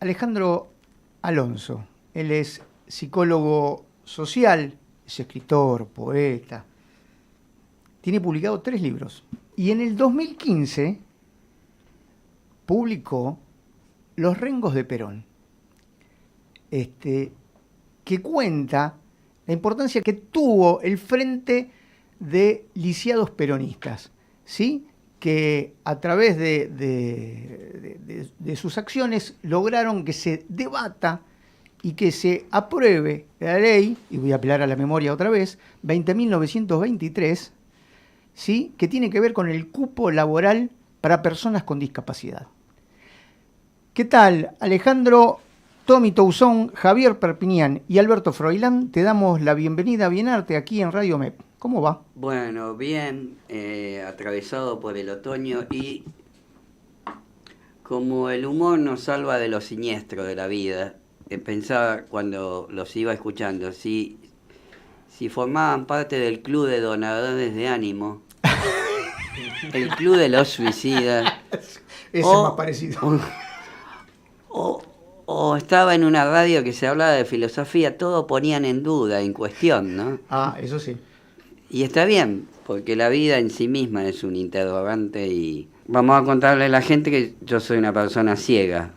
Alejandro Alonso. Él es psicólogo social, es escritor, poeta. Tiene publicado 3 libros. Y en el 2015 publicó Los Rengos de Perón, que cuenta la importancia que tuvo el Frente de Lisiados Peronistas, ¿sí? Que a través de sus acciones lograron que se debata y que se apruebe la ley, y voy a apelar a la memoria otra vez, 20.923, ¿sí? Que tiene que ver con el cupo laboral para personas con discapacidad. ¿Qué tal, Alejandro? Tommy Touzón, Javier Perpiñán y Alberto Froilán, te damos la bienvenida a Bienarte aquí en Radio MEP. ¿Cómo va? Bueno, bien, atravesado por el otoño y como el humor nos salva de lo siniestro de la vida, pensaba cuando los iba escuchando, si formaban parte del club de donadores de ánimo, el club de los suicidas, Ese es más parecido. O estaba en una radio que se hablaba de filosofía, todo ponían en duda, en cuestión, ¿no? Ah, eso sí. Y está bien, porque la vida en sí misma es un interrogante y vamos a contarle a la gente que yo soy una persona ciega,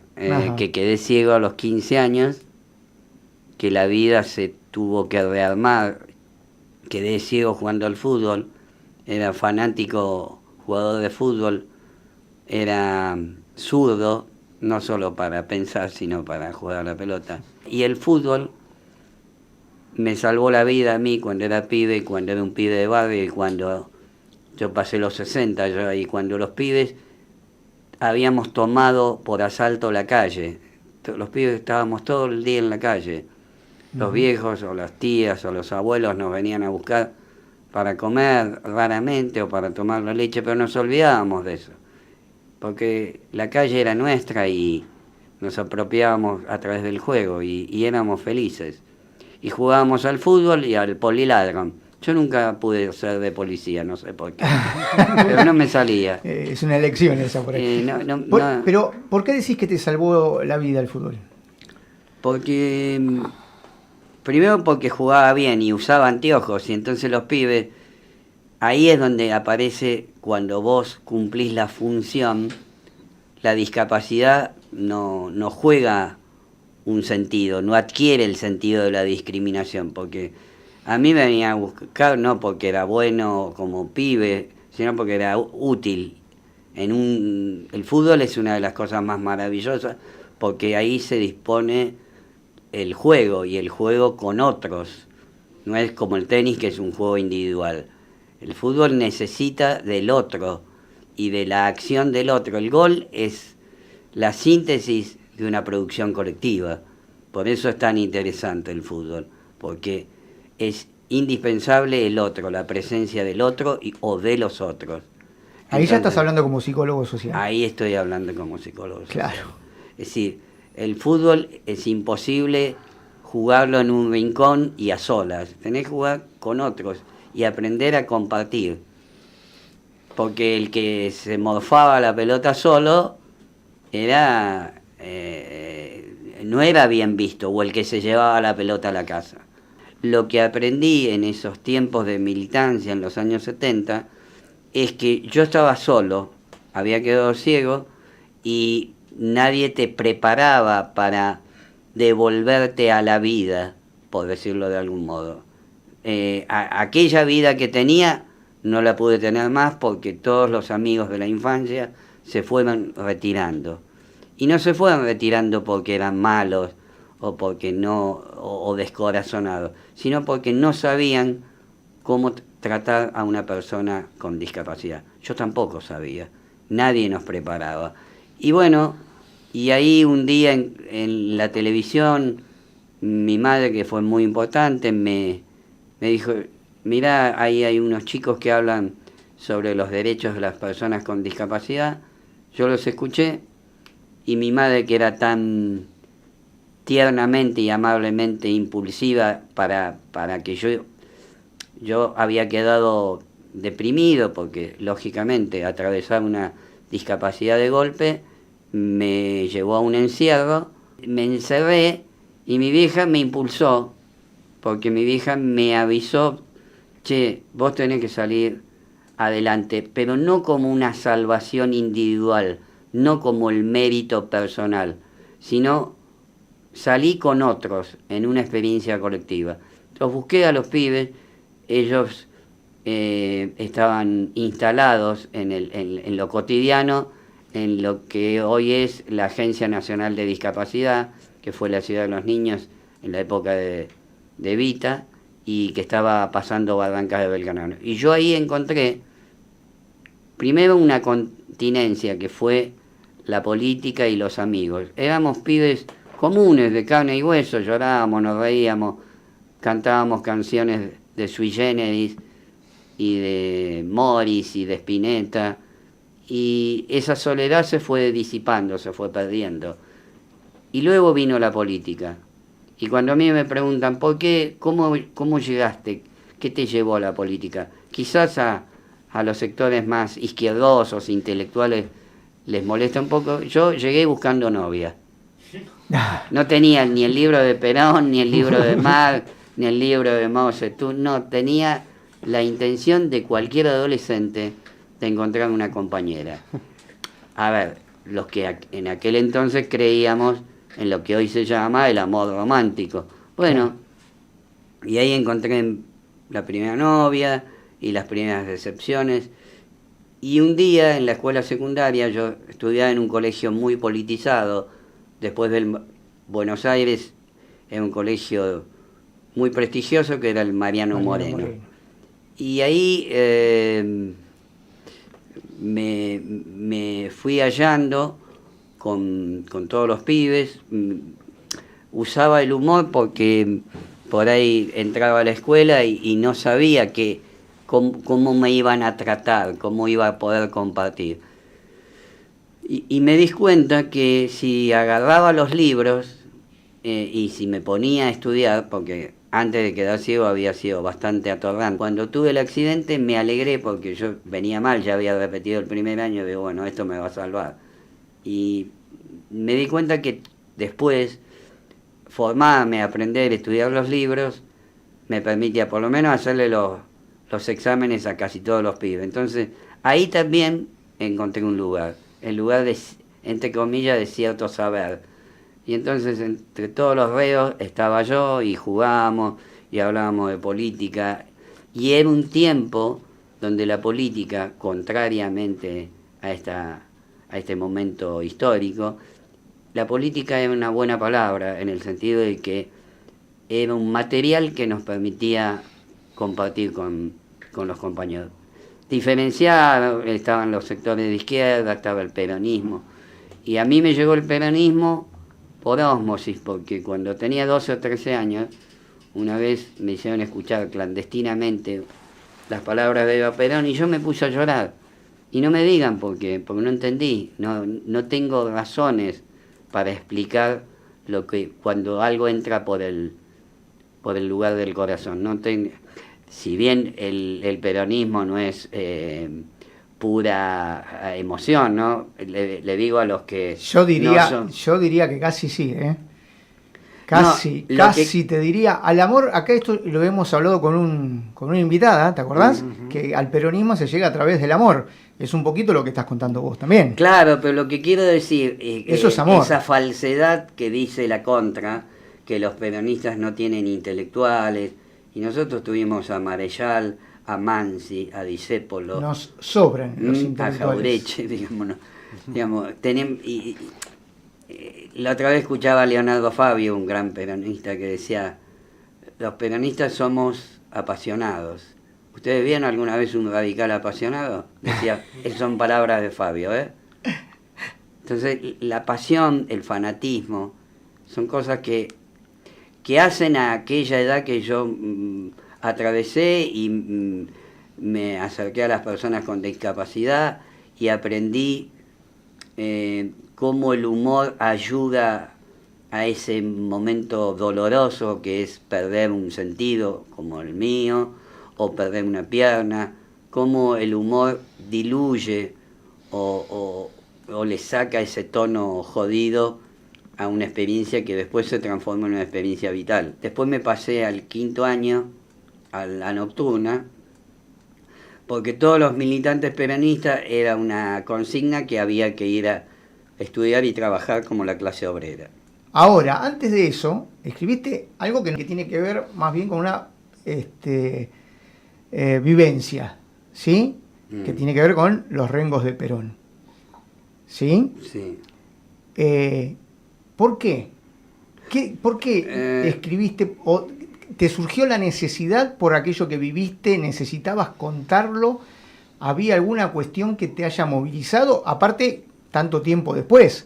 que quedé ciego a los 15 años, que la vida se tuvo que rearmar, quedé ciego jugando al fútbol, era fanático jugador de fútbol, era zurdo, no solo para pensar, sino para jugar a la pelota. Y el fútbol me salvó la vida a mí cuando era pibe, cuando era un pibe de barrio y cuando yo pasé los 60 ya, y cuando los pibes habíamos tomado por asalto la calle. Los pibes estábamos todo el día en la calle. Los viejos o las tías o los abuelos nos venían a buscar para comer raramente o para tomar la leche, pero nos olvidábamos de eso, porque la calle era nuestra y nos apropiábamos a través del juego y éramos felices. Y jugábamos al fútbol y al poliladrón. Yo nunca pude ser de policía, no sé por qué, pero no me salía. Es una elección esa por ahí. Pero, ¿por qué decís que te salvó la vida el fútbol? Porque, primero porque jugaba bien y usaba anteojos, y entonces los pibes, ahí es donde aparece, cuando vos cumplís la función, la discapacidad no juega un sentido, no adquiere el sentido de la discriminación, porque a mí me venía a buscar no porque era bueno como pibe, sino porque era útil. El fútbol es una de las cosas más maravillosas, porque ahí se dispone el juego, y el juego con otros. No es como el tenis, que es un juego individual. El fútbol necesita del otro y de la acción del otro. El gol es la síntesis de una producción colectiva. Por eso es tan interesante el fútbol, porque es indispensable el otro, la presencia del otro o de los otros. Ahí entonces, ya estás hablando como psicólogo social. Ahí estoy hablando como psicólogo social. Claro. Es decir, el fútbol es imposible jugarlo en un rincón y a solas. Tenés que jugar con otros y aprender a compartir. Porque el que se morfaba la pelota solo era no era bien visto, o el que se llevaba la pelota a la casa. Lo que aprendí en esos tiempos de militancia en los años 70 es que yo estaba solo, había quedado ciego y nadie te preparaba para devolverte a la vida, por decirlo de algún modo. Aquella vida que tenía no la pude tener más porque todos los amigos de la infancia se fueron retirando. Y no se fueron retirando porque eran malos o porque o descorazonados, sino porque no sabían cómo tratar a una persona con discapacidad. Yo tampoco sabía, nadie nos preparaba. Y bueno, y ahí un día en la televisión, mi madre, que fue muy importante, me dijo: mirá, ahí hay unos chicos que hablan sobre los derechos de las personas con discapacidad. Yo los escuché y mi madre, que era tan tiernamente y amablemente impulsiva para que yo había quedado deprimido, porque lógicamente atravesar una discapacidad de golpe me llevó a un encierro. me encerré y mi vieja me impulsó, porque mi vieja me avisó, che, vos tenés que salir adelante, pero no como una salvación individual, no como el mérito personal, sino salí con otros en una experiencia colectiva. Los busqué a los pibes, ellos estaban instalados en lo cotidiano, en lo que hoy es la Agencia Nacional de Discapacidad, que fue la Ciudad de los Niños en la época de Evita, y que estaba pasando Barrancas de Belgrano. Y yo ahí encontré, primero, una continencia que fue la política y los amigos. Éramos pibes comunes, de carne y hueso, llorábamos, nos reíamos, cantábamos canciones de Sui Generis y de Morris y de Spinetta, y esa soledad se fue disipando, se fue perdiendo. Y luego vino la política. Y cuando a mí me preguntan, ¿por qué? ¿Cómo llegaste? ¿Qué te llevó a la política? Quizás a los sectores más izquierdosos, intelectuales, les molesta un poco. Yo llegué buscando novia. No tenía ni el libro de Perón, ni el libro de Marx, ni el libro de Mao Zedong. No, tenía la intención de cualquier adolescente de encontrar una compañera. A ver, los que en aquel entonces creíamos en lo que hoy se llama el amor romántico. Bueno, y ahí encontré la primera novia y las primeras decepciones. Y un día en la escuela secundaria, yo estudiaba en un colegio muy politizado, después del Buenos Aires, en un colegio muy prestigioso que era el Mariano Moreno. Y ahí me fui hallando con todos los pibes. Usaba el humor porque por ahí entraba a la escuela y no sabía cómo me iban a tratar, cómo iba a poder compartir. Y me di cuenta que si agarraba los libros y si me ponía a estudiar, porque antes de quedar ciego había sido bastante atorrante. Cuando tuve el accidente me alegré porque yo venía mal, ya había repetido el primer año, digo, bueno, esto me va a salvar. Y me di cuenta que después formarme, aprender, estudiar los libros, me permitía por lo menos hacerle los exámenes a casi todos los pibes. Entonces, ahí también encontré un lugar, el lugar de, entre comillas, de cierto saber. Y entonces, entre todos los reos estaba yo y jugábamos y hablábamos de política. Y era un tiempo donde la política, contrariamente a este momento histórico, la política era una buena palabra en el sentido de que era un material que nos permitía compartir con los compañeros. Diferenciado, estaban los sectores de izquierda, estaba el peronismo. Y a mí me llegó el peronismo por ósmosis, porque cuando tenía 12 o 13 años, una vez me hicieron escuchar clandestinamente las palabras de Eva Perón y yo me puse a llorar. Y no me digan porque no entendí, no tengo razones para explicar lo que cuando algo entra por el lugar del corazón. Si bien el peronismo no es pura emoción, ¿no? Le digo a los que yo diría, no son... yo diría que casi sí, ¿eh? Casi te diría, al amor, acá esto lo hemos hablado con una invitada, ¿te acordás? Uh-huh. Que al peronismo se llega a través del amor. Es un poquito lo que estás contando vos también. Claro, pero lo que quiero decir eso es amor. Esa falsedad que dice la contra, que los peronistas no tienen intelectuales, y nosotros tuvimos a Marechal, a Mansi, a Discépolo. Nos sobran los intelectuales. A Jaureche, digamos, la otra vez escuchaba a Leonardo Fabio, un gran peronista, que decía, los peronistas somos apasionados. ¿Ustedes vieron alguna vez un radical apasionado? Decía, esas son palabras de Fabio, ¿eh? Entonces, la pasión, el fanatismo, son cosas que hacen a aquella edad que yo atravesé y me acerqué a las personas con discapacidad y aprendí cómo el humor ayuda a ese momento doloroso que es perder un sentido como el mío o perder una pierna, cómo el humor diluye o le saca ese tono jodido a una experiencia que después se transformó en una experiencia vital. Después me pasé al 5º año, a la nocturna, porque todos los militantes peronistas era una consigna que había que ir a estudiar y trabajar como la clase obrera. Ahora, antes de eso, escribiste algo que tiene que ver más bien con una vivencia, ¿sí? Que tiene que ver con los rengos de Perón. ¿Sí? Sí. ¿Por qué? ¿Por qué escribiste o te surgió la necesidad por aquello que viviste, necesitabas contarlo? ¿Había alguna cuestión que te haya movilizado, aparte, tanto tiempo después?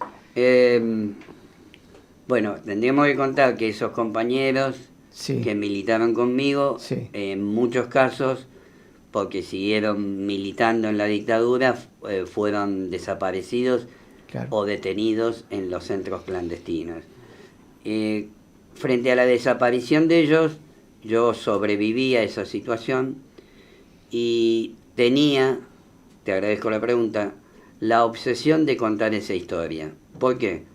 Bueno, tendríamos que contar que esos compañeros sí. que militaron conmigo, sí. en muchos casos, porque siguieron militando en la dictadura, fueron desaparecidos claro. o detenidos en los centros clandestinos. Frente a la desaparición de ellos, yo sobreviví a esa situación y tenía, te agradezco la pregunta, la obsesión de contar esa historia. ¿Por qué?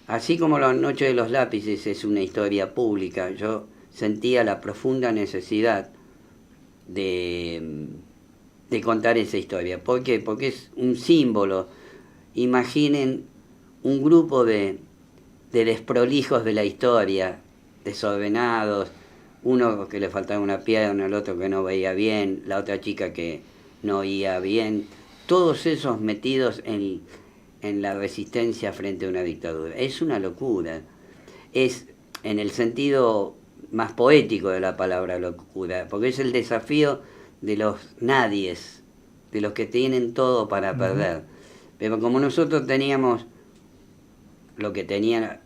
Así como La Noche de los Lápices es una historia pública, yo sentía la profunda necesidad de contar esa historia. ¿Por qué? Porque es un símbolo. Imaginen un grupo de desprolijos de la historia, desordenados, uno que le faltaba una pierna, el otro que no veía bien, la otra chica que no oía bien, todos esos metidos en la resistencia frente a una dictadura. Es una locura. Es en el sentido más poético de la palabra locura, porque es el desafío de los nadies, de los que tienen todo para perder. Pero como nosotros teníamos lo que tenía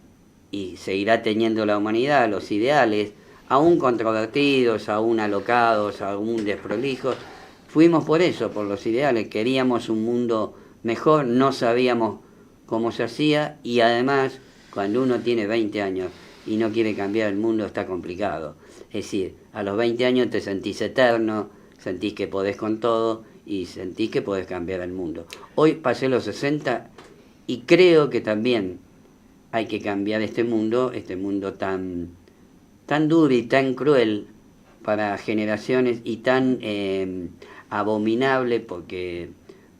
y seguirá teniendo la humanidad, los ideales, aún controvertidos, aún alocados, aún desprolijos, fuimos por eso, por los ideales. Queríamos un mundo mejor, no sabíamos cómo se hacía, y además, cuando uno tiene 20 años y no quiere cambiar el mundo, está complicado. Es decir, a los 20 años te sentís eterno, sentís que podés con todo y sentís que podés cambiar el mundo. Hoy pasé los 60 y creo que también hay que cambiar este mundo tan duro y tan cruel para generaciones y tan abominable, porque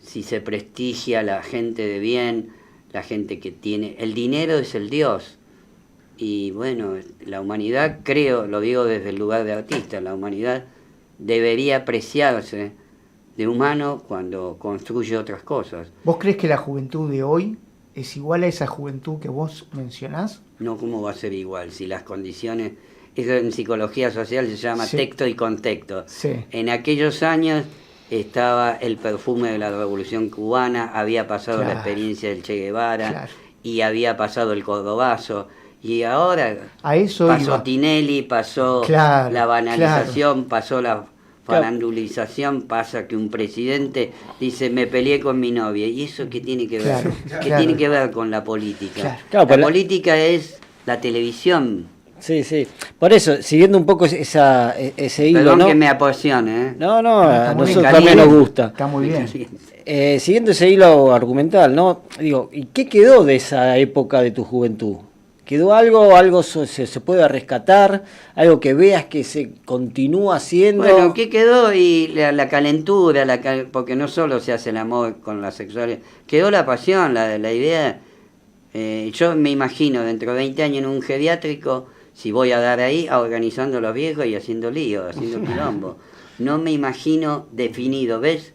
si se prestigia a la gente de bien, la gente que tiene... El dinero es el Dios. Y bueno, la humanidad, creo, lo digo desde el lugar de artista, la humanidad debería apreciarse de humano cuando construye otras cosas. ¿Vos crees que la juventud de hoy es igual a esa juventud que vos mencionás? No, ¿cómo va a ser igual? Si las condiciones... Eso en psicología social se llama sí. texto y contexto. Sí. En aquellos años estaba el perfume de la Revolución Cubana, había pasado claro. la experiencia del Che Guevara, claro. y había pasado el Cordobazo, y ahora a eso pasó iba. Tinelli, pasó claro, la banalización, claro. pasó la farandulización, pasa que un presidente dice me peleé con mi novia, y eso qué tiene que ver, claro, ¿qué claro. tiene que ver con la política? Claro. Claro, la política es la televisión. Sí, sí. Por eso, siguiendo un poco ese hilo, Perdón, ¿no? que me apasione, ¿eh? No, a muy nosotros bien. también nos gusta. Está muy bien. Siguiendo ese hilo argumental, ¿no? Digo, ¿y qué quedó de esa época de tu juventud? ¿Quedó algo se puede rescatar? ¿Algo que veas que se continúa haciendo? Bueno, ¿qué quedó? Y la calentura, porque no solo se hace el amor con la sexualidad, quedó la pasión, la idea. Yo me imagino dentro de 20 años en un geriátrico, si voy a dar ahí, organizando a los viejos y haciendo lío, haciendo quilombo. No me imagino definido, ¿ves?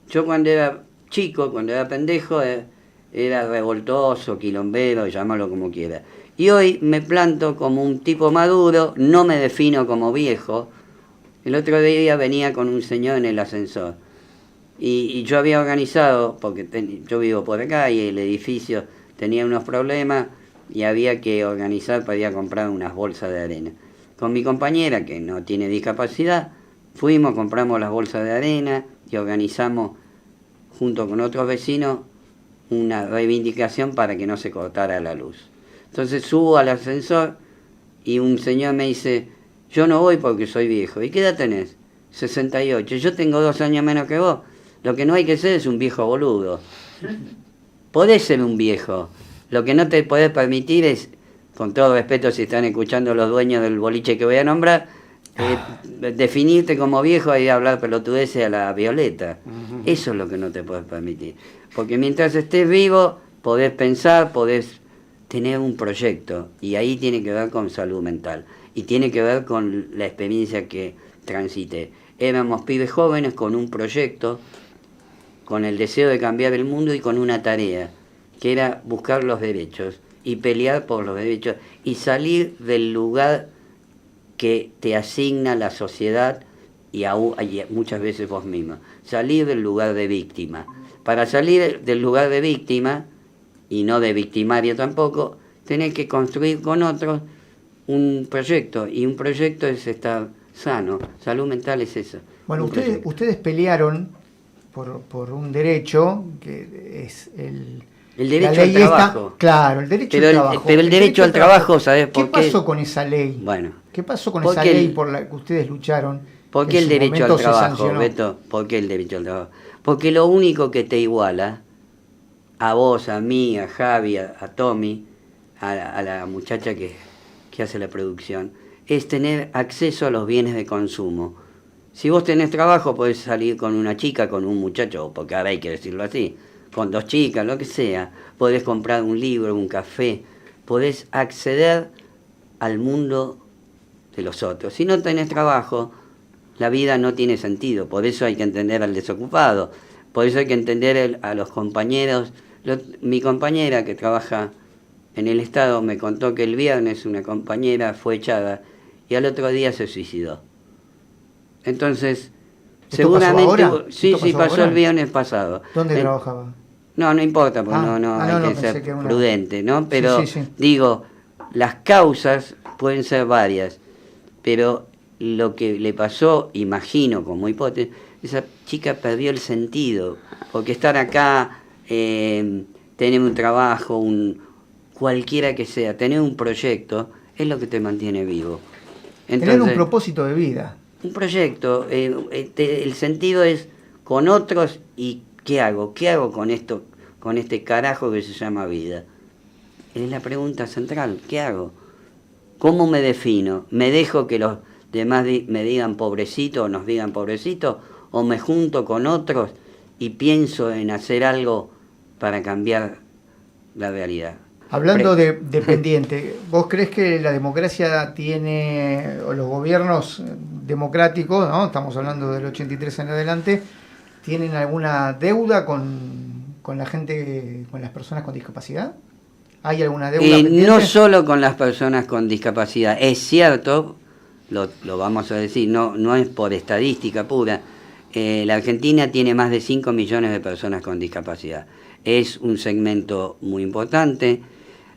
Yo cuando era chico, cuando era pendejo, era revoltoso, quilombero, llámalo como quiera. Y hoy me planto como un tipo maduro, no me defino como viejo. El otro día venía con un señor en el ascensor. Y yo había organizado, porque yo vivo por acá y el edificio tenía unos problemas, y había que organizar para ir a comprar unas bolsas de arena. Con mi compañera, que no tiene discapacidad, fuimos, compramos las bolsas de arena y organizamos, junto con otros vecinos, una reivindicación para que no se cortara la luz. Entonces subo al ascensor y un señor me dice, yo no voy porque soy viejo. ¿Y qué edad tenés? 68. Yo tengo 2 años menos que vos. Lo que no hay que ser es un viejo boludo. Podés ser un viejo. Lo que no te podés permitir es, con todo respeto si están escuchando los dueños del boliche que voy a nombrar, definirte como viejo y hablar pelotudeces a la Violeta. Eso es lo que no te podés permitir. Porque mientras estés vivo, podés pensar, podés tener un proyecto. Y ahí tiene que ver con salud mental. Y tiene que ver con la experiencia que transité. Éramos pibes jóvenes con un proyecto, con el deseo de cambiar el mundo y con una tarea, que era buscar los derechos y pelear por los derechos y salir del lugar que te asigna la sociedad y muchas veces vos mismo. Salir del lugar de víctima. Para salir del lugar de víctima, y no de victimario tampoco, tenés que construir con otros un proyecto, y un proyecto es estar sano. Salud mental es eso. Bueno, ustedes pelearon por un derecho que es el derecho al trabajo. Claro, el derecho al trabajo. Pero el derecho al trabajo, ¿sabes por qué? ¿Qué pasó con esa ley? Bueno. ¿Qué pasó con esa ley por la que ustedes lucharon? ¿Por qué el derecho al trabajo, Beto? ¿Por qué el derecho al trabajo? Porque lo único que te iguala, a vos, a mí, a Javi, a Tommy, a la muchacha que hace la producción, es tener acceso a los bienes de consumo. Si vos tenés trabajo, podés salir con una chica, con un muchacho, porque ahora hay que decirlo así, con dos chicas, lo que sea. Podés comprar un libro, un café, podés acceder al mundo de los otros. Si no tenés trabajo, la vida no tiene sentido. Por eso hay que entender al desocupado, por eso hay que entender a los compañeros. Mi compañera que trabaja en el Estado me contó que el viernes una compañera fue echada y al otro día se suicidó. Entonces, seguramente... Sí, pasó el viernes pasado. ¿Dónde trabajaba? No importa, porque hay que ser prudente, ¿no? Pero digo, las causas pueden ser varias, pero lo que le pasó, imagino, como hipótesis, esa chica perdió el sentido, porque estar acá, tener un trabajo, cualquiera que sea, tener un proyecto, es lo que te mantiene vivo. Entonces, tener un propósito de vida. Un proyecto, el sentido es con otros y ¿qué hago? ¿Qué hago con esto, con este carajo que se llama vida? Es la pregunta central, ¿qué hago? ¿Cómo me defino? ¿Me dejo que los demás me digan pobrecito o nos digan pobrecito? ¿O me junto con otros y pienso en hacer algo para cambiar la realidad? Hablando de pendiente, ¿vos crees que la democracia tiene, o los gobiernos democráticos, ¿no? Estamos hablando del 83 en adelante, tienen alguna deuda con la gente, con las personas con discapacidad? ¿Hay alguna deuda pendiente? No solo con las personas con discapacidad, es cierto, lo vamos a decir, no es por estadística pura, la Argentina tiene más de 5 millones de personas con discapacidad. Es un segmento muy importante,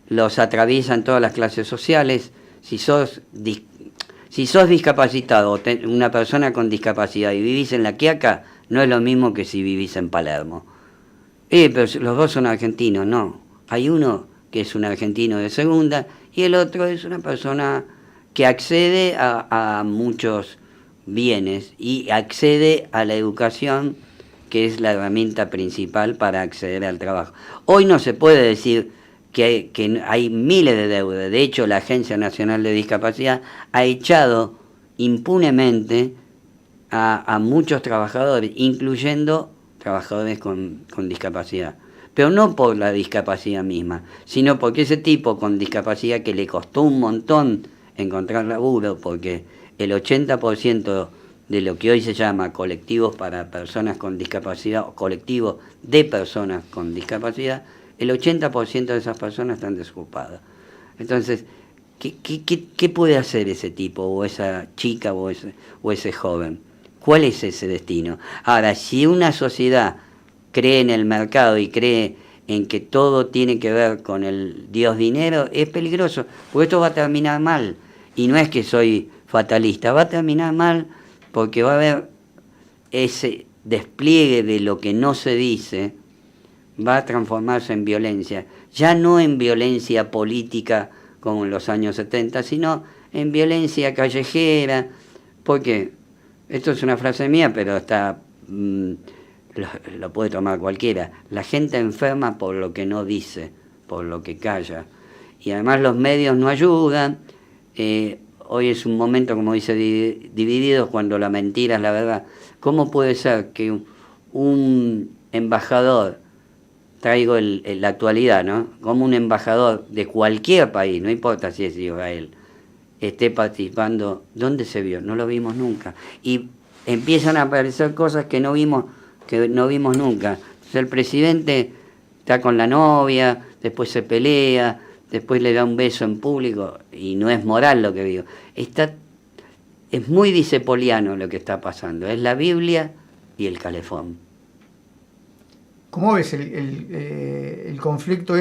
los atraviesan todas las clases sociales. Si sos discapacitado, una persona con discapacidad y vivís en La Quiaca, no es lo mismo que si vivís en Palermo. Pero los dos son argentinos, no. Hay uno que es un argentino de segunda y el otro es una persona que accede a muchos bienes y accede a la educación, que es la herramienta principal para acceder al trabajo. Hoy no se puede decir que hay miles de deudas. De hecho, la Agencia Nacional de Discapacidad ha echado impunemente a muchos trabajadores, incluyendo trabajadores con discapacidad. Pero no por la discapacidad misma, sino porque ese tipo con discapacidad que le costó un montón encontrar laburo, porque el 80% de lo que hoy se llama colectivos para personas con discapacidad o colectivos de personas con discapacidad, el 80% de esas personas están desocupadas. Entonces, ¿qué puede hacer ese tipo, o esa chica, o ese joven? ¿Cuál es ese destino? Ahora, si una sociedad cree en el mercado y cree en que todo tiene que ver con el Dios dinero, es peligroso, porque esto va a terminar mal. Y no es que soy fatalista, va a terminar mal porque va a haber ese despliegue de lo que no se dice, va a transformarse en violencia, ya no en violencia política como en los años 70, sino en violencia callejera, porque esto es una frase mía, pero está lo puede tomar cualquiera. La gente enferma por lo que no dice, por lo que calla. Y además los medios no ayudan. Hoy es un momento, como dice, dividido, cuando la mentira es la verdad. ¿Cómo puede ser que un embajador, traigo la actualidad, ¿no? Como un embajador de cualquier país, no importa si es Israel, esté participando? ¿Dónde se vio? No lo vimos nunca. Y empiezan a aparecer cosas que no vimos nunca. Entonces el presidente está con la novia, después se pelea, después le da un beso en público, y no es moral lo que digo. Es muy dicepoliano lo que está pasando. Es la Biblia y el calefón. ¿Cómo ves el conflicto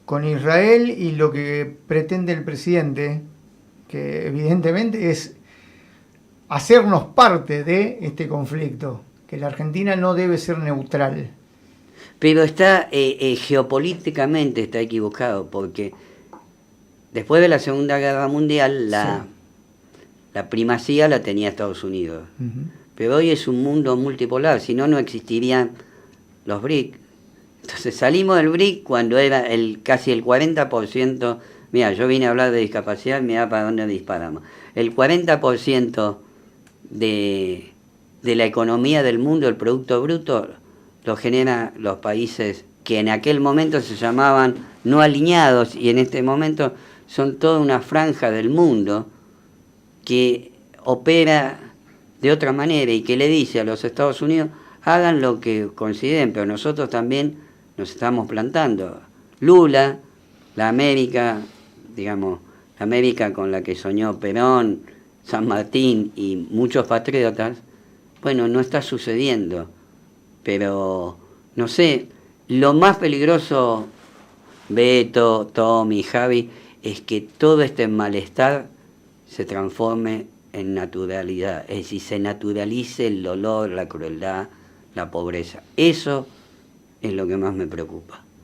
con Israel y lo que pretende el presidente, que evidentemente es hacernos parte de este conflicto, que la Argentina no debe ser neutral? Pero está geopolíticamente está equivocado, porque después de la Segunda Guerra Mundial la primacía la tenía Estados Unidos. Uh-huh. Pero hoy es un mundo multipolar, si no, no existirían los BRIC. Entonces salimos del BRIC cuando era casi el 40%, mira, yo vine a hablar de discapacidad, mira para dónde disparamos. El 40% de la economía del mundo, el Producto Bruto, lo generan los países que en aquel momento se llamaban no alineados, y en este momento son toda una franja del mundo que opera de otra manera y que le dice a los Estados Unidos: hagan lo que consideren, pero nosotros también nos estamos plantando. Lula, la América, digamos, la América con la que soñó Perón, San Martín y muchos patriotas, bueno, no está sucediendo. Pero, no sé, lo más peligroso, Beto, Tommy, Javi, es que todo este malestar se transforme en naturalidad, es decir, se naturalice el dolor, la crueldad, la pobreza. Eso es lo que más me preocupa.